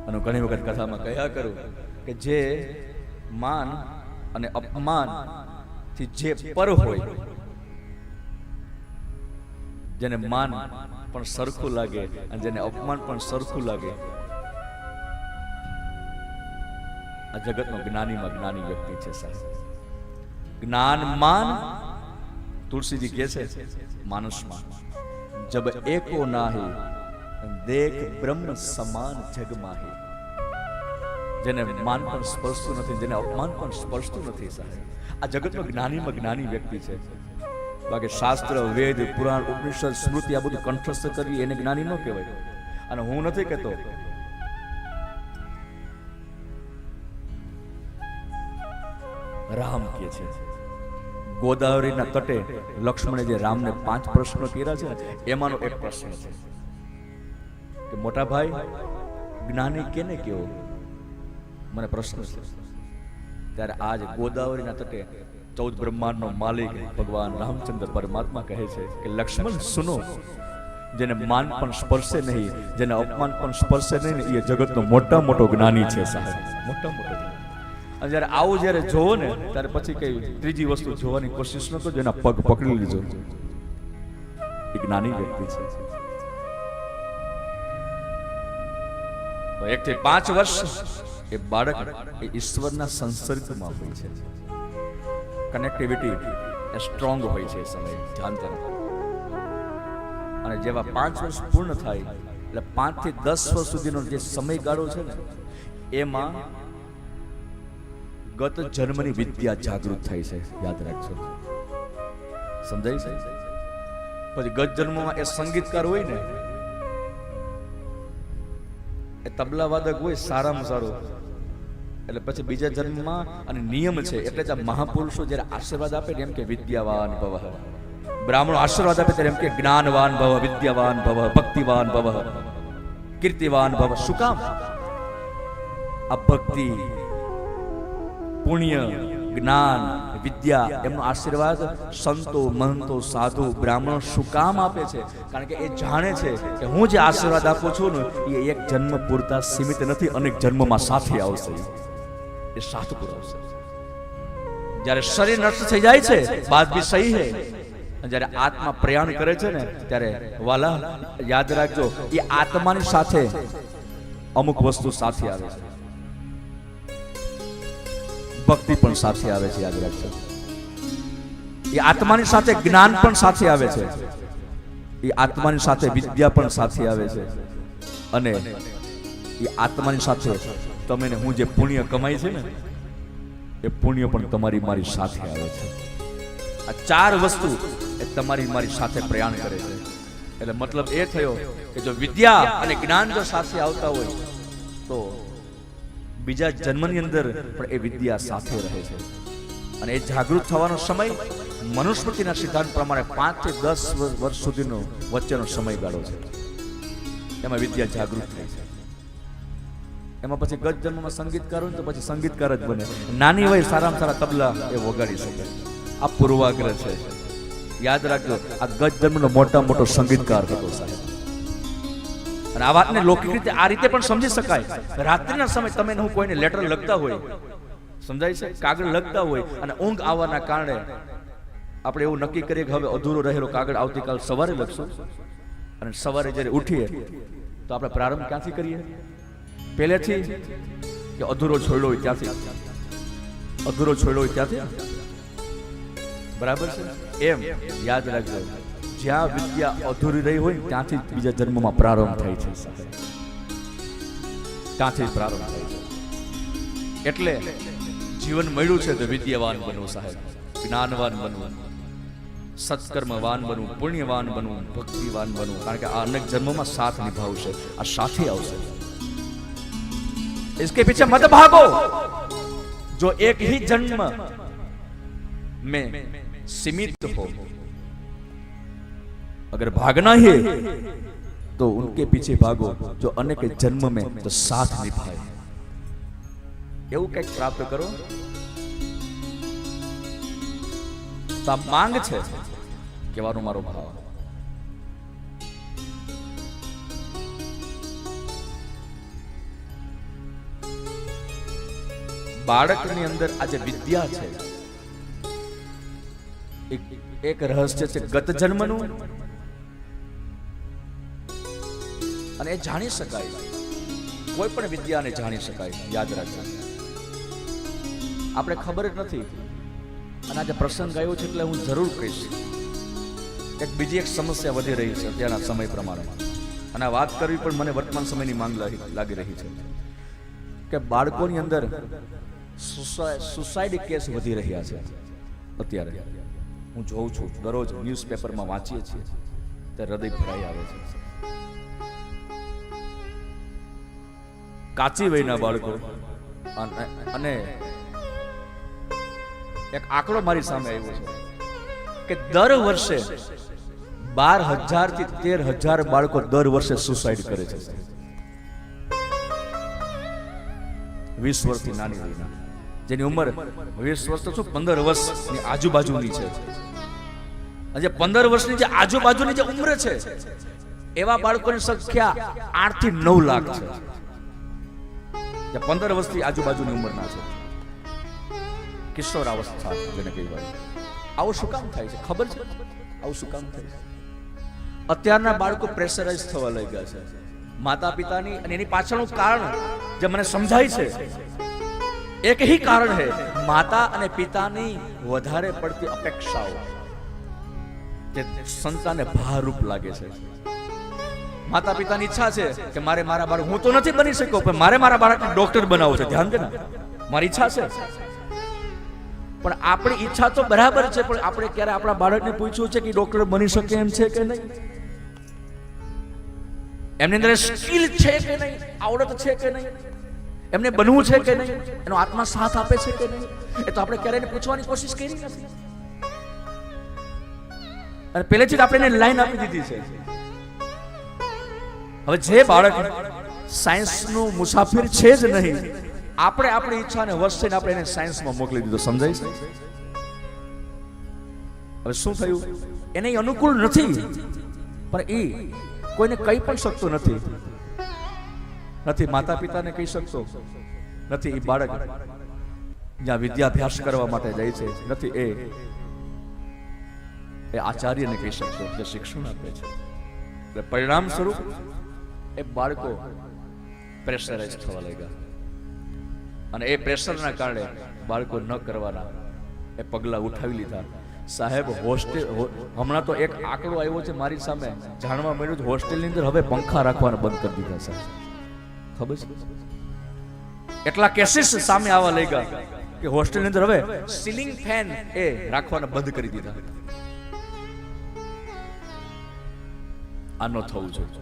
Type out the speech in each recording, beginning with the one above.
અને ઘણી વખત કથામાં કહ્યા કરું કે જે માન અને અપમાન થી જે પર હોય, જેને માન પણ સરખું લાગે અને જેને અપમાન પણ સરખું લાગે, આ જગતનો જ્ઞાનીમાં જ્ઞાની વ્યક્તિ છે સાહેબ. જ્ઞાન માન तुलसी जी कैसे मानस मान जब एको नाहे देख ब्रह्म समान जग माहे. जेने मान पर स्पर्शतु नहीं, जेने अपमान पर स्पर्शतु नहीं साहेब, आ जगत में ज्ञानी में ज्ञानी व्यक्ति है. बाकी शास्त्र वेद पुराण उपनिषद स्मृति आ બધું કંઠસ્થ કરી એને જ્ઞાની ન કહેવાય. અને હું નથી કહેતો રામ કહે છે ગોદાવરીના તટે લક્ષ્મણે જે રામને 5 પ્રશ્નો કર્યા છે એમાંનો એક પ્રશ્ન છે કે મોટા ભાઈ જ્ઞાની કેને કહેવો, મને પ્રશ્ન છે. ત્યારે આજ ગોદાવરીના તટે 14 બ્રહ્માંડનો માલિક ભગવાન રામચંદ્ર પરમાત્મા કહે છે કે લક્ષ્મણ સુનો, જેને માન પણ સ્પર્શે નહીં, જેને અપમાન પણ સ્પર્શે નહીં, એ જગતનો મોટા મોટો જ્ઞાની છે સાહેબ, મોટા મોટો. અને જ્યારે આવું જ્યારે જોવો ને ત્યારે પછી કઈ ત્રીજી વસ્તુ જોવાની કોશિશ ન કરજો, એના પગ પકડી લીજો. એક નાની વ્યક્તિ છે. 1 થી 5 વર્ષ એ બાળક એ ઈશ્વરના સંસર્ગમાં હોય છે. કનેક્ટિવિટી એ સ્ટ્રોંગ હોય છે એ સમયે, ધ્યાન કરો. અને જેવા 5 વર્ષ પૂર્ણ થાય એટલે 5 થી 10 વર્ષ સુધીનો જે સમયગાળો છે ને એમાં ગત જન્મની વિદ્યા જાગૃત થાય છે, યાદ રાખજો. સમજાય છે? પછી ગત જન્મમાં એ સંગીતકાર હોય ને, એ તબલા વાદક હોય સારામાં સારો, એટલે પછી બીજા જન્મમાં અને નિયમ છે એટલે જ આ મહાપુરુષો જ્યારે આશીર્વાદ આપે ને એમ કે વિદ્યાવાન ભવ, બ્રાહ્મણો આશીર્વાદ આપે ત્યારે એમ કે જ્ઞાનવાન ભવ, વિદ્યાવાન ભવ, ભક્તિવાન ભવ, કીર્તિવાન ભવ. શું કામ? આ ભક્તિ, પુણ્ય, જ્ઞાન, વિદ્યા એમનો આશીર્વાદ સંતો, મહંતો, સાધુ, બ્રાહ્મણો શું કામ આપે છે? કારણ કે એ જાણે છે કે હું જે આશીર્વાદ આપું છું ને એ એક જન્મ પૂરતા સીમિત નથી, અનેક જન્મમાં સાથે આવશે, એ સાથ પુરાવશે. જ્યારે શરીર નષ્ટ થઈ જાય છે બાત ભી સહી હે, જ્યારે આત્મા પ્રયાણ કરે છે ને ત્યારે વાલા યાદ રાખજો એ આત્માની સાથે અમુક વસ્તુ સાથે આવે છે, ભક્તિ પણ સાથે આવે છે, યાદ રાખજો. એ આત્માની સાથે જ્ઞાન પણ સાથે આવે છે, એ આત્માની સાથે વિદ્યા પણ સાથે આવે છે, અને એ આત્માની સાથે તમે ને હું જે પુણ્ય કમાઈ છે ને એ પુણ્ય પણ તમારી મારી સાથે આવે છે. આ 4 વસ્તુ એ તમારી મારી સાથે પ્રયાણ કરે છે. એટલે મતલબ એ થયો કે જો વિદ્યા અને જ્ઞાન જો સાથે આવતા હોય તો બીજા જન્મની અંદર પણ એ વિદ્યા સાથે રહે છે. અને એ જાગૃત થવાનો સમય મનુસ્મૃતિના સિદ્ધાંત પ્રમાણે 5 થી 10 વર્ષ સુધીનો વચ્ચેનો સમયગાળો છે. એમાં વિદ્યા જાગૃત થાય છે. એમાં પછી ગત જન્મમાં સંગીતકાર હોય તો પછી સંગીતકાર જ બને. નાની વય સારામાં સારા તબલા એ વગાડી શકે. આ પૂર્વાગ્રહ છે, યાદ રાખજો. આ ગત જન્મનો મોટા મોટો સંગીતકાર હતો સાહેબ. અને આ વાતને લૌકિક રીતે આ રીતે પણ સમજી શકાય. રાત્રિના સમય તમે હું કોઈને લેટર લખતા હોય, સમજાય છે, કાગળ લખતા હોય અને ઊંઘ આવવાના કારણે આપણે એવું નક્કી કરીએ કે હવે અધૂરો રહેલો કાગળ આવતીકાલ સવારે લખશું, અને સવારે જ્યારે ઉઠીએ તો આપણે પ્રારંભ ક્યાંથી કરીએ? પહેલેથી કે અધૂરો છોડ્યો હોય ત્યાંથી? અધૂરો છોડ્યો હોય ત્યાંથી, બરાબર છે. એમ યાદ રાખજો, જ્યાં વિદ્યા અધૂરી રહી હોય ત્યાંથી બીજા જન્મમાં પ્રારંભ થાય છે, ત્યાંથી પ્રારંભ થાય છે. એટલે જીવન મળ્યું છે તો વિદ્યાવાન બનવું સાહેબ, જ્ઞાનવાન બનવું, સત્કર્મવાન બનવું, પુણ્યવાન બનવું, ભક્તિવાન બનવું. કારણ કે આ અનેક જન્મોમાં સાથ નિભાવશે, આ સાથે આવશે. इसके पीछे मत भागो. जो एक ही जन्म में सीमित हो, अगर भागना है तो उनके पीछे भागो जो अनेक जन्म में तो साथ निभाए. એવું કંઈક પ્રાપ્ત કરો તો આ માંગ છે કહેવાનો મારો ભાવ. બાળકની અંદર આ જે વિદ્યા છે, એક રહસ્ય છે ગત જન્મનું, અને એ જાણી શકાય. કોઈ પણ વિદ્યાને જાણી શકાય, યાદ રાખજો. આપણે ખબર જ નથી, અને આજે પ્રસંગ આવ્યો છે એટલે હું જરૂર કહીશ. બીજી એક સમસ્યા વધી રહી છે અત્યારના સમય પ્રમાણે, અને વાત કરવી પણ મને વર્તમાન સમયની માંગ લાગી રહી છે કે બાળકોની અંદર સુસાઇડ કેસ વધી રહ્યા છે. અત્યારે હું જોઉં છું, દરરોજ ન્યૂઝપેપરમાં વાંચીએ છીએ, ત્યારે હૃદય ભરાઈ આવે છે. કાચી વયના બાળકો, અને એક આંકડો મારી સામે આવ્યો છે કે દર વર્ષે 12,000 થી 13,000 બાળકો દર વર્ષે સુસાઇડ કરે છે. 20 વર્ષથી નાની વયના, જેની ઉંમર 20 વર્ષ તો 15 વર્ષની આજુબાજુની છે. અને 15 વર્ષની જે આજુબાજુની જે ઉંમર છે, એવા બાળકોની સંખ્યા 8 થી 9 લાખ છે. જે 15 વર્ષથી આજુબાજુની ઉંમરના છે, કિશોર અવસ્થા જેને કહેવાય. આવું શું કામ થાય છે ખબર છે? આવું શું કામ થાય છે? અત્યારના બાળકો પ્રેશરાઇઝ થવા લાગ્યા છે માતા પિતાની, અને એની પાછળનું કારણ જે મને સમજાય છે, એક ही કારણ है, માતા અને પિતાની વધારે પડતી અપેક્ષાઓ જે સંતાનને ભારરૂપ લાગે છે. માતા પિતાની ઈચ્છા છે કે મારે મારા બાળક, હું તો નથી બની શક્યો, પણ મારે મારા બાળકને ડોક્ટર બનાવવો છે. ધ્યાન દે ને, મારી ઈચ્છા છે. પણ આપણી ઈચ્છા તો બરાબર છે, પણ આપણે ક્યારે આપણા બાળકને પૂછ્યું છે કે ડોક્ટર બની શકે એમ છે કે નહીં? એમની અંદર સ્કિલ છે કે નહીં, આવડત છે કે નહીં, એમને બનવું છે કે નહીં, એનો આત્મા સાથ આપે છે કે નહીં, એ તો આપણે ક્યારે પૂછવાની કોશિશ કરી નથી. અને પહેલેથી જ આપણે એને લાઈન આપી દીધી છે. હવે જે બાળક સાયન્સનું મુસાફિર છે જ નહીં, આપણે આપણી ઈચ્છાને વશ થઈને આપણે એને સાયન્સમાં મોકલી દીધો. સમજાય છે? હવે શું થયું? એને અનુકૂળ નથી, પણ એ કોઈને કહી પણ શકતો નથી. માતા પિતાને કહી શકતો નથી. એ બાળક જ્યાં વિદ્યાભ્યાસ કરવા માટે જાય છે, નથી એ આચાર્યને કહી શકતો જે શિક્ષણ આપે છે. એટલે પરિણામ સ્વરૂપ એ બાળકો પ્રેશરાઇઝ થવા લાગ્યા, અને એ પ્રેશરના કારણે બાળકો ન કરવાના એ પગલા ઉઠાવી લીધા. સાહેબ, હોસ્ટેલ હમણાં તો એક આંકડો આવ્યો છે મારી સામે, જાણવા મળ્યું છે હોસ્ટેલની અંદર હવે પંખા રાખવાના બંધ કરી દીધા. સાહેબ, ખબર છે? એટલા કેસીસ સામે આવવા લાગ્યા કે હોસ્ટેલની અંદર હવે સીલિંગ ફેન એ રાખવાના બંધ કરી દીધા. આ ન થવું જોઈએ.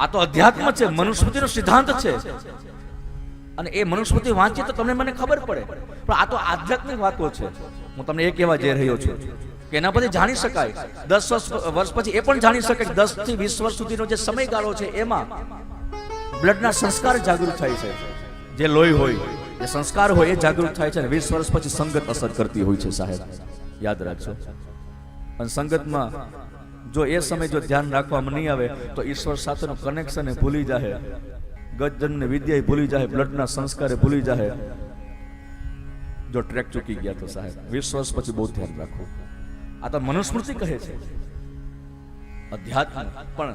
આ તો અધ્યાત્મ છે, મનુસ્મૃતિનો સિદ્ધાંત છે, અને એ મનુસ્મૃતિ વાંચીએ તો તમને મને ખબર પડે. પણ આ તો આધ્યાત્મિક વાતો છે. હું તમને એ કહેવા જઈ રહ્યો છું કે એના પછી જાણી શકાય, 10 વર્ષ પછી એ પણ જાણી શકાય, 10 થી 20 વર્ષ સુધીનો જે સમયગાળો છે એમાં બ્લડના સંસ્કાર જાગૃત થાય છે. જે લોહી હોય, જે સંસ્કાર હોય એ જાગૃત થાય છે, અને 20 વર્ષ પછી સંગત અસર કરતી હોય છે. સાહેબ, યાદ રાખજો. અને સંગતમાં જો એ સમય જો ધ્યાન રાખવામાં નહીં આવે તો ઈશ્વર સાથેનું કનેક્શન એ ભૂલી જાય, ગજજનને વિદ્યા ભૂલી જાય, બ્લડના સંસ્કારે ભૂલી જાય. જો ટ્રેક ચૂકી ગયા તો સાહેબ 20 વર્ષ પછી બહુ ધ્યાન રાખવું. આ તો મનુસ્મૃતિ કહે છે, અધ્યાત્મ. પણ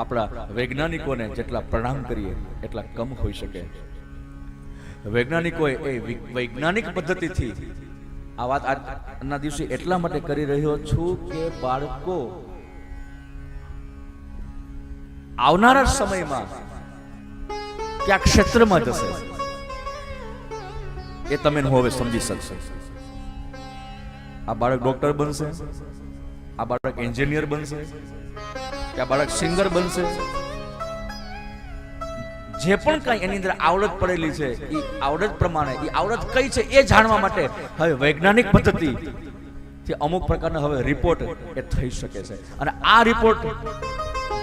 આપણા વૈજ્ઞાનિકોને જેટલા પ્રણામ કરીએ એટલા કમ હોઈ શકે. વૈજ્ઞાનિકોએ એ વૈજ્ઞાનિક પદ્ધતિથી આ વાત આજના દિવસે એટલા માટે કરી રહ્યો છું કે બાળકો આવનારા સમયમાં કયા ક્ષેત્રમાં જશે એ તમે હવે સમજી શકશો. આ બાળક ડોક્ટર બનશે, આ બાળક એન્જિનિયર બનશે, કે આ બાળક સિંગર બનશે, જે પણ કઈ એની અંદર આવડત પડેલી છે એ આવડત પ્રમાણે એ આવડત કઈ છે એ જાણવા માટે હવે વૈજ્ઞાનિક પદ્ધતિથી અમુક પ્રકારના હવે રિપોર્ટ એ થઈ શકે છે. અને આ રિપોર્ટ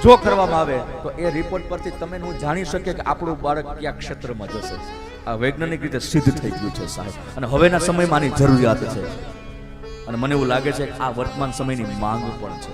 જો કરવામાં આવે તો એ રિપોર્ટ પરથી તમે હું જાણી શકે કે આપણું બાળક કયા ક્ષેત્રમાં જશે. આ વૈજ્ઞાનિક રીતે સિદ્ધ થઈ ગયું છે સાહેબ, અને હવેના સમયમાં આની જરૂરિયાત છે. અને મને એવું લાગે છે કે આ વર્તમાન સમયની માંગ પણ છે.